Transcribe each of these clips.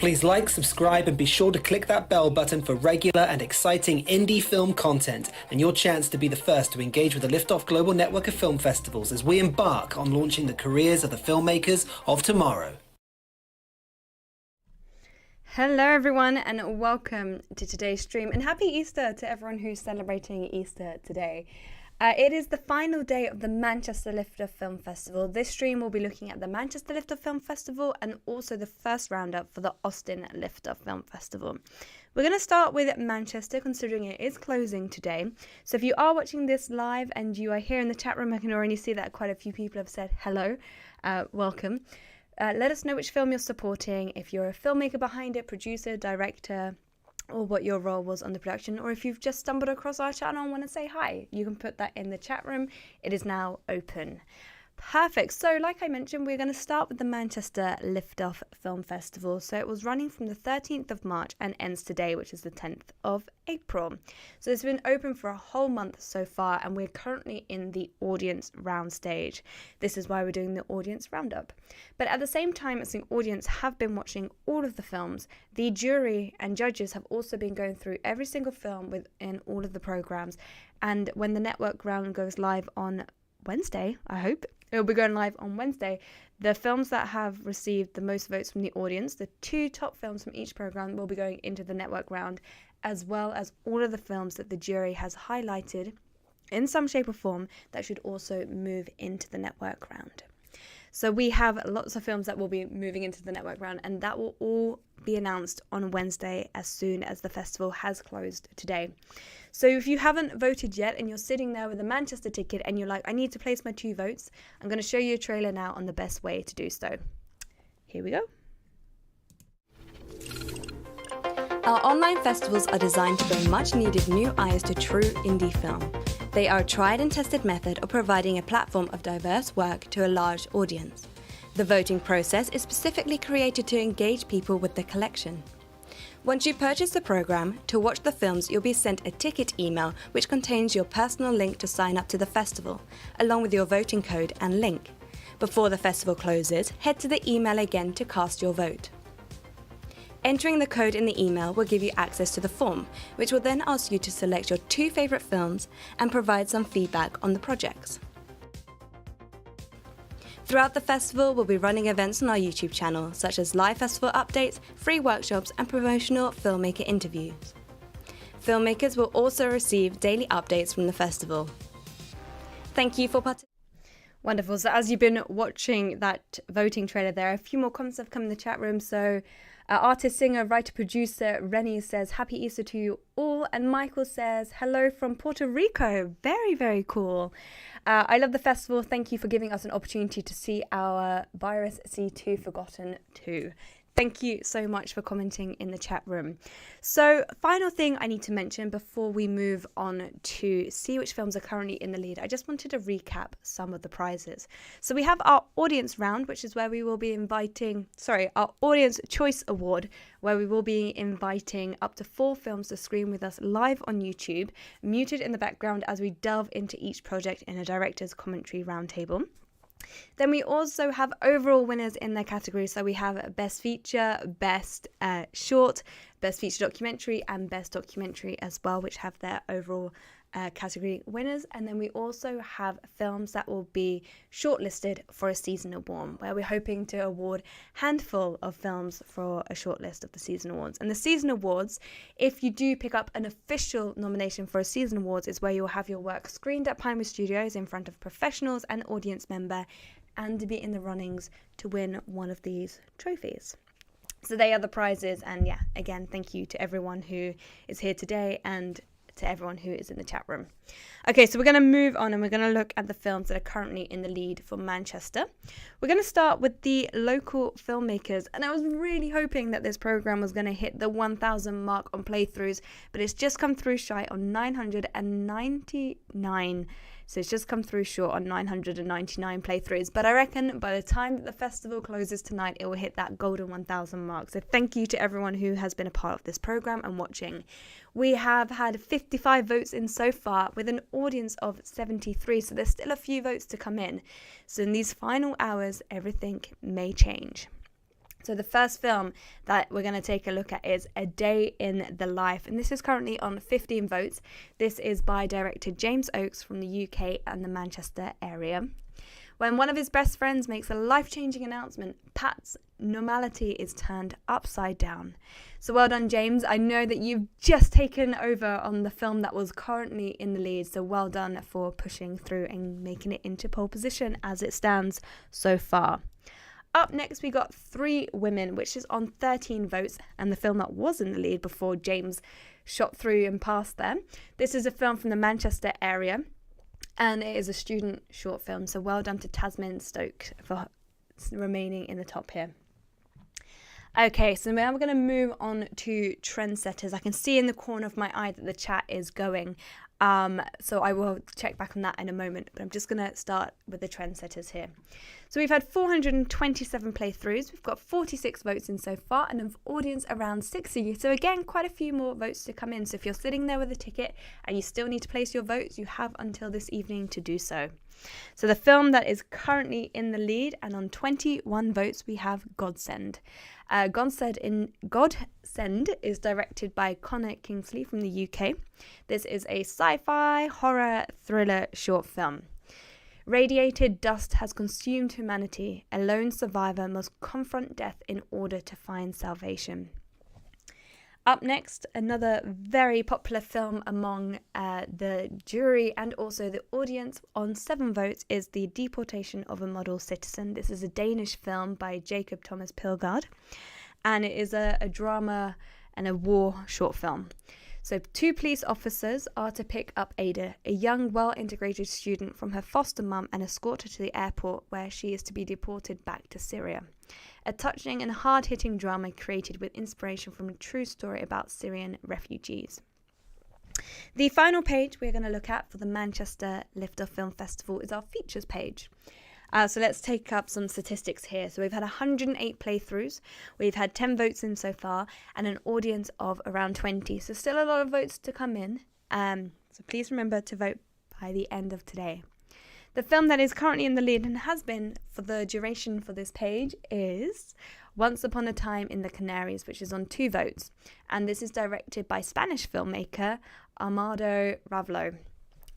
Please like, subscribe, and be sure to click that bell button for regular and exciting indie film content and your chance to be the first to engage with the Liftoff Global Network of Film Festivals as we embark on launching the careers of the filmmakers of tomorrow. Hello everyone and welcome to today's stream, and happy Easter to everyone who's celebrating Easter today. It is the final day of the Manchester Liftoff Film Festival. This stream will be looking at the Manchester Liftoff Film Festival and also the first roundup for the Austin Liftoff Film Festival. We're going to start with Manchester, considering it is closing today. So if you are watching this live and you are here in the chat room, I can already see that quite a few people have said hello, welcome. Let us know which film you're supporting, if you're a filmmaker behind it, producer, director, or what your role was on the production, or if you've just stumbled across our channel and want to say hi, you can put that in the chat room. It is now open. Perfect. So like I mentioned, we're going to start with the Manchester Liftoff Film Festival. So it was running from the 13th of March and ends today, which is the 10th of April. So it's been open for a whole month so far, and we're currently in the audience round stage. This is why we're doing the audience roundup. But at the same time as the audience have been watching all of the films, the jury and judges have also been going through every single film within all of the programs. And when the network round goes live on Wednesday, I hope, it'll be going live on Wednesday. The films that have received the most votes from the audience, the two top films from each program, will be going into the network round, as well as all of the films that the jury has highlighted in some shape or form that should also move into the network round. So we have lots of films that will be moving into the network round, and that will all be announced on Wednesday as soon as the festival has closed today. So if you haven't voted yet and you're sitting there with a Manchester ticket and you're like, I need to place my 2 votes, I'm going to show you a trailer now on the best way to do so. Here we go. Our online festivals are designed to bring much needed new eyes to true indie film. They are a tried and tested method of providing a platform of diverse work to a large audience. The voting process is specifically created to engage people with the collection. Once you purchase the program, to watch the films you'll be sent a ticket email which contains your personal link to sign up to the festival, along with your voting code and link. Before the festival closes, head to the email again to cast your vote. Entering the code in the email will give you access to the form, which will then ask you to select your 2 favourite films and provide some feedback on the projects. Throughout the festival, we'll be running events on our YouTube channel, such as live festival updates, free workshops, and promotional filmmaker interviews. Filmmakers will also receive daily updates from the festival. Thank you for participating. Wonderful. So as you've been watching that voting trailer there, a few more comments have come in the chat room. So artist, singer, writer, producer Rennie says, Happy Easter to you all. And Michael says, hello from Puerto Rico. Very, very cool. I love the festival. Thank you for giving us an opportunity to see our Virus C2 Forgotten too. Thank you so much for commenting in the chat room. So, final thing I need to mention before we move on to see which films are currently in the lead. I just wanted to recap some of the prizes. So we have our audience round, which is where we will be our audience choice award, where we will be inviting up to 4 films to screen with us live on YouTube, muted in the background as we delve into each project in a director's commentary roundtable. Then we also have overall winners in their categories. So we have Best Feature, Best Short, Best Feature Documentary, and Best Documentary as well, which have their overall category winners. And then we also have films that will be shortlisted for a season award, where we're hoping to award a handful of films for a shortlist of the season awards. And the season awards, if you do pick up an official nomination for a season awards, is where you'll have your work screened at Pinewood Studios in front of professionals and audience member, and to be in the runnings to win one of these trophies. So they are the prizes. And yeah, again, thank you to everyone who is here today and to everyone who is in the chat room. Okay, so we're going to move on and we're going to look at the films that are currently in the lead for Manchester. We're going to start with the local filmmakers, and I was really hoping that this program was going to hit the 1,000 mark on playthroughs, but it's just come through shy on 999. So it's just come through short on 999 playthroughs. But I reckon by the time that the festival closes tonight, it will hit that golden 1,000 mark. So thank you to everyone who has been a part of this program and watching. We have had 55 votes in so far with an audience of 73. So there's still a few votes to come in. So in these final hours, everything may change. So the first film that we're going to take a look at is A Day in the Life, and this is currently on 15 votes. This is by director James Oakes from the UK and the Manchester area. When one of his best friends makes a life-changing announcement, Pat's normality is turned upside down. So well done, James. I know that you've just taken over on the film that was currently in the lead, so well done for pushing through and making it into pole position as it stands so far. Up next, we got Three Women, which is on 13 votes, and the film that was in the lead before James shot through and passed there. This is a film from the Manchester area, and it is a student short film, so well done to Tasmin Stoke for remaining in the top here. Okay, so now we're going to move on to trendsetters. I can see in the corner of my eye that the chat is going, so I will check back on that in a moment, but I'm just going to start with the trendsetters here. So we've had 427 playthroughs, we've got 46 votes in so far, and an audience around 60. So again, quite a few more votes to come in. So if you're sitting there with a ticket and you still need to place your votes, you have until this evening to do so. So the film that is currently in the lead and on 21 votes, we have Godsend. Godsend is directed by Connor Kingsley from the UK. This is a sci-fi horror thriller short film. Radiated dust has consumed humanity. A lone survivor must confront death in order to find salvation. Up next, another very popular film among the jury and also the audience on 7 votes is The Deportation of a Model Citizen. This is a Danish film by Jacob Thomas Pilgaard, and it is a drama and a war short film. So 2 police officers are to pick up Ada, a young, well-integrated student, from her foster mum and escort her to the airport where she is to be deported back to Syria. A touching and hard-hitting drama created with inspiration from a true story about Syrian refugees. The final page we're going to look at for the Manchester Liftoff Film Festival is our features page. So let's take up some statistics here. So we've had 108 playthroughs, we've had 10 votes in so far, and an audience of around 20. So still a lot of votes to come in. So please remember to vote by the end of today. The film that is currently in the lead and has been for the duration for this page is Once Upon a Time in the Canaries, which is on 2 votes. And this is directed by Spanish filmmaker Amado Ravlo.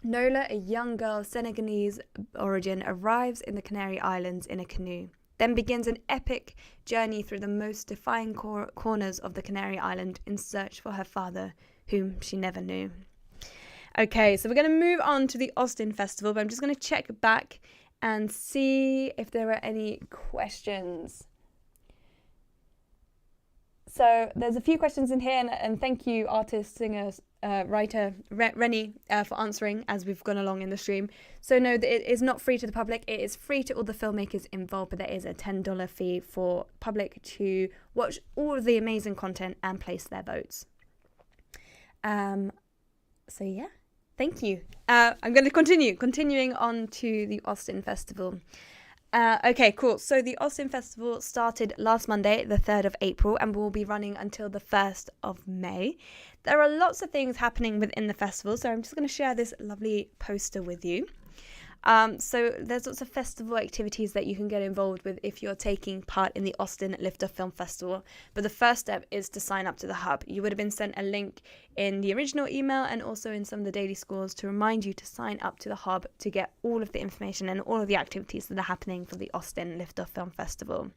Nola, a young girl of Senegalese origin, arrives in the Canary Islands in a canoe. Then begins an epic journey through the most defying corners of the Canary Island in search for her father, whom she never knew. Okay, so we're going to move on to the Austin Festival, but I'm just going to check back and see if there are any questions. So there's a few questions in here, and thank you, artist, singer, writer Rennie, for answering as we've gone along in the stream. So no, it is not free to the public. It is free to all the filmmakers involved, but there is a $10 fee for public to watch all of the amazing content and place their votes. So yeah, thank you. I'm going to continuing on to the Austin Festival. Okay, cool. So the Austin Festival started last Monday, the 3rd of April, and will be running until the 1st of May. There are lots of things happening within the festival, so I'm just going to share this lovely poster with you. So there's lots of festival activities that you can get involved with if you're taking part in the Austin Liftoff Film Festival. But the first step is to sign up to the hub. You would have been sent a link in the original email and also in some of the daily scores to remind you to sign up to the hub to get all of the information and all of the activities that are happening for the Austin Liftoff Film Festival.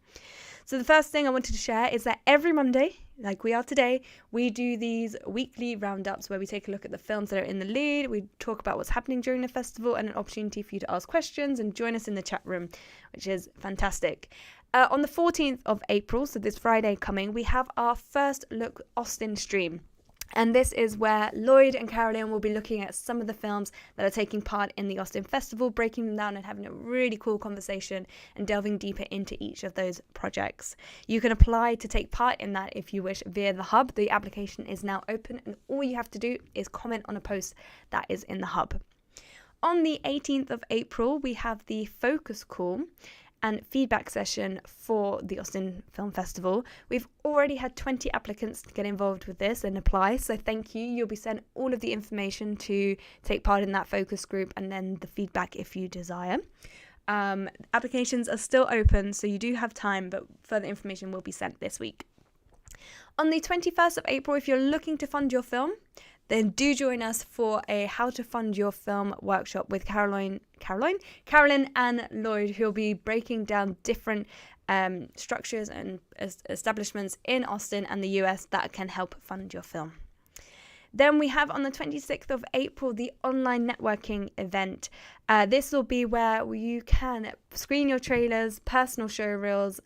So the first thing I wanted to share is that every Monday, like we are today, we do these weekly roundups where we take a look at the films that are in the lead, we talk about what's happening during the festival, and an opportunity for you to ask questions and join us in the chat room, which is fantastic. On the 14th of April, so this Friday coming, we have our first look Austin stream. And this is where Lloyd and Carolyn will be looking at some of the films that are taking part in the Austin Festival, breaking them down and having a really cool conversation and delving deeper into each of those projects. You can apply to take part in that if you wish via the hub. The application is now open and all you have to do is comment on a post that is in the hub. On the 18th of April, we have the focus call and feedback session for the Austin Film Festival. We've already had 20 applicants get involved with this and apply, so thank you. You'll be sent all of the information to take part in that focus group and then the feedback if you desire. Applications are still open, so you do have time, but further information will be sent this week. On the 21st of April, if you're looking to fund your film, then do join us for a How to Fund Your Film workshop with Carolyn and Lloyd, who will be breaking down different structures and establishments in Austin and the US that can help fund your film. Then we have on the 26th of April, the online networking event. This will be where you can screen your trailers, personal show reels,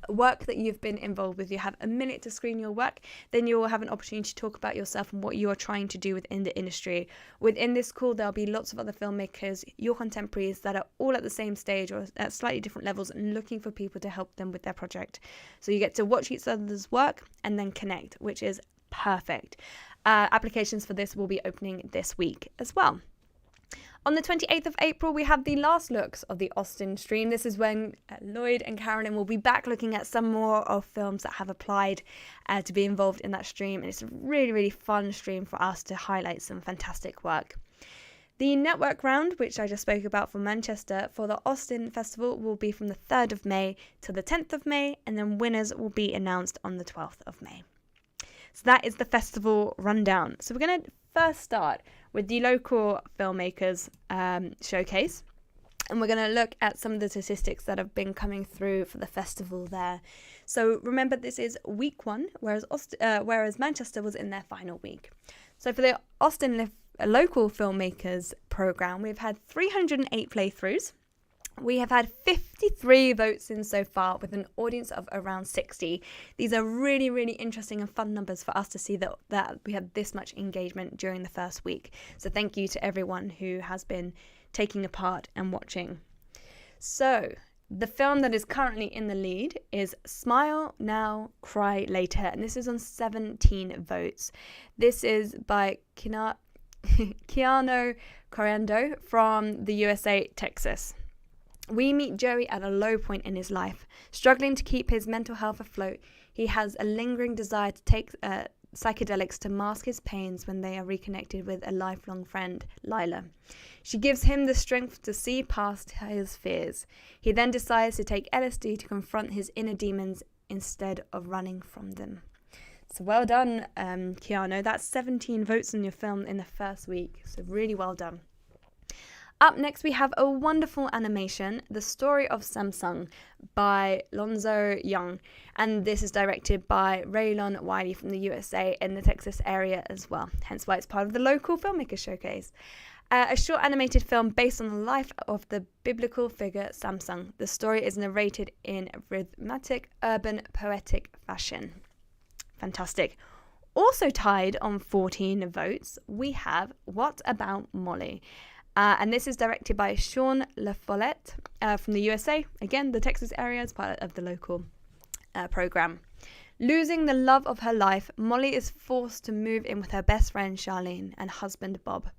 work that you've been involved with. You have a minute to screen your work. Then you will have an opportunity to talk about yourself and what you are trying to do within the industry. Within this call, there'll be lots of other filmmakers, your contemporaries, that are all at the same stage or at slightly different levels and looking for people to help them with their project. So you get to watch each other's work and then connect, which is perfect. Applications for this will be opening this week as well. On the 28th of April, we have the last looks of the Austin stream. This is when Lloyd and Carolyn will be back looking at some more of films that have applied to be involved in that stream. And it's a really, really fun stream for us to highlight some fantastic work. The network round, which I just spoke about for Manchester, for the Austin Festival will be from the 3rd of May to the 10th of May, and then winners will be announced on the 12th of May. So that is the festival rundown. So we're going to first start with the local filmmakers showcase. And we're going to look at some of the statistics that have been coming through for the festival there. So remember, this is week 1, whereas Manchester was in their final week. So for the Austin local filmmakers program, we've had 308 playthroughs. We have had 53 votes in so far with an audience of around 60. These are really, really interesting and fun numbers for us to see that we have this much engagement during the first week. So thank you to everyone who has been taking a part and watching. So the film that is currently in the lead is Smile Now, Cry Later, and this is on 17 votes. This is by Keanu Correndo from the USA, Texas. We meet Joey at a low point in his life. Struggling to keep his mental health afloat, he has a lingering desire to take psychedelics to mask his pains when they are reconnected with a lifelong friend, Lila. She gives him the strength to see past his fears. He then decides to take LSD to confront his inner demons instead of running from them. So well done, Keanu. That's 17 votes on your film in the first week. So really well done. Up next, we have a wonderful animation, The Story of Samsung by Lonzo Young. And this is directed by Raylon Wiley from the USA in the Texas area as well. Hence why it's part of the local filmmaker showcase. A short animated film based on the life of the biblical figure Samsung. The story is narrated in rhythmic, urban, poetic fashion. Fantastic. Also tied on 14 votes, we have What About Molly? And this is directed by Sean LaFollette from the USA, again, the Texas area, as part of the local program. Losing the love of her life, Molly is forced to move in with her best friend Charlene and husband Bob.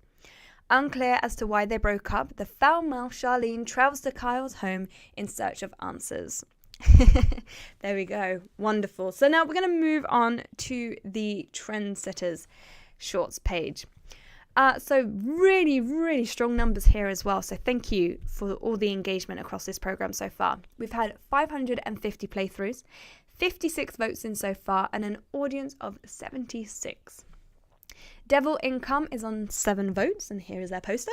Unclear as to why they broke up, the foul-mouthed Charlene travels to Kyle's home in search of answers. There we go. Wonderful. So now we're going to move on to the Trendsetters Shorts page. So really, really strong numbers here as well. So thank you for all the engagement across this program so far. We've had 550 playthroughs, 56 votes in so far, and an audience of 76. Devil Income is on 7 votes, and here is their poster.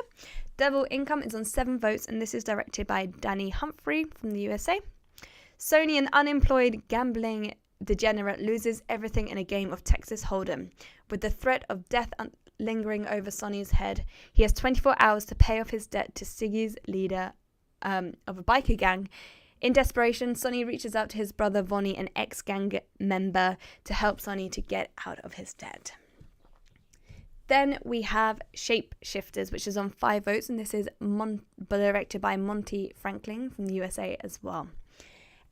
Devil Income is on 7 votes, and this is directed by Danny Humphrey from the USA. Sony, an unemployed gambling degenerate, loses everything in a game of Texas Hold'em. With the threat of death lingering over Sonny's head, he has 24 hours to pay off his debt to Siggy's leader of a biker gang. In desperation, Sonny reaches out to his brother Vonnie, an ex-gang member, to help Sonny to get out of his debt. Then we have Shapeshifters, which is on 5 votes, and this is directed by Monty Franklin from the USA as well.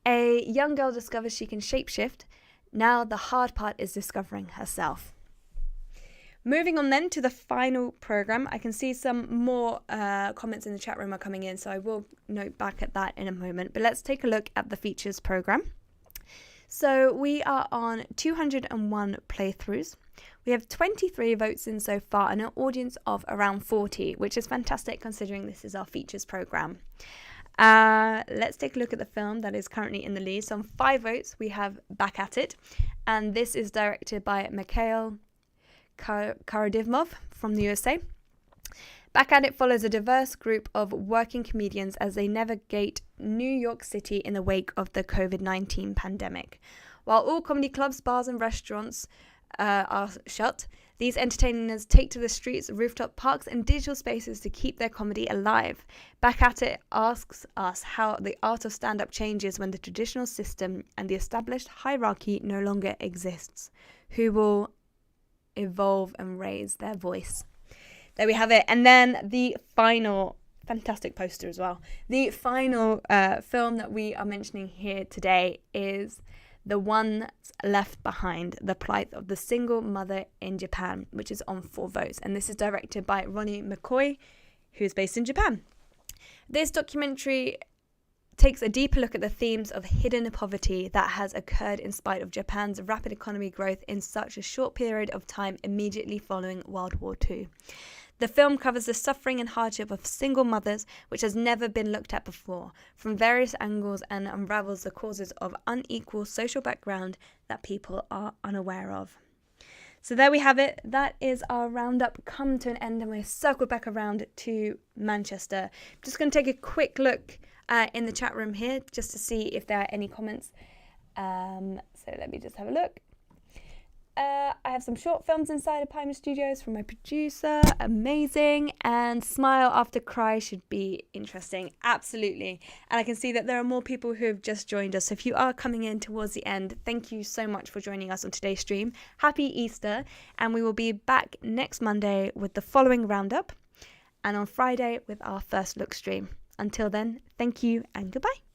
A young girl discovers she can shapeshift. Now the hard part is discovering herself. Moving on then to the final program. I can see some more comments in the chat room are coming in, so I will note back at that in a moment. But let's take a look at the features program. So we are on 201 playthroughs. We have 23 votes in so far and an audience of around 40, which is fantastic considering this is our features program. Let's take a look at the film that is currently in the lead. So on 5 votes, we have Back at It. And this is directed by Mikhail Karadimov from the USA. Back at It follows a diverse group of working comedians as they navigate New York City in the wake of the COVID-19 pandemic. While all comedy clubs, bars and restaurants are shut, these entertainers take to the streets, rooftop parks and digital spaces to keep their comedy alive. Back at It asks us how the art of stand-up changes when the traditional system and the established hierarchy no longer exists. Who will evolve and raise their voice? There we have it. And then the final, fantastic poster as well. The final film that we are mentioning here today is The One That's Left Behind, The Plight of the Single Mother in Japan, which is on 4 votes. And this is directed by Ronnie McCoy, who is based in Japan. This documentary takes a deeper look at the themes of hidden poverty that has occurred in spite of Japan's rapid economic growth in such a short period of time immediately following World War II. The film covers the suffering and hardship of single mothers, which has never been looked at before, from various angles, and unravels the causes of unequal social background that people are unaware of. So there we have it. That is our roundup come to an end, and we're circled back around to Manchester. I'm just going to take a quick look in the chat room here just to see if there are any comments. So let me just have a look. I have some short films inside of Pimer Studios from my producer. Amazing. And Smile After Cry should be interesting. Absolutely. And I can see that there are more people who have just joined us. So if you are coming in towards the end, thank you so much for joining us on today's stream. Happy Easter. And we will be back next Monday with the following roundup. And on Friday with our first look stream. Until then, thank you and goodbye.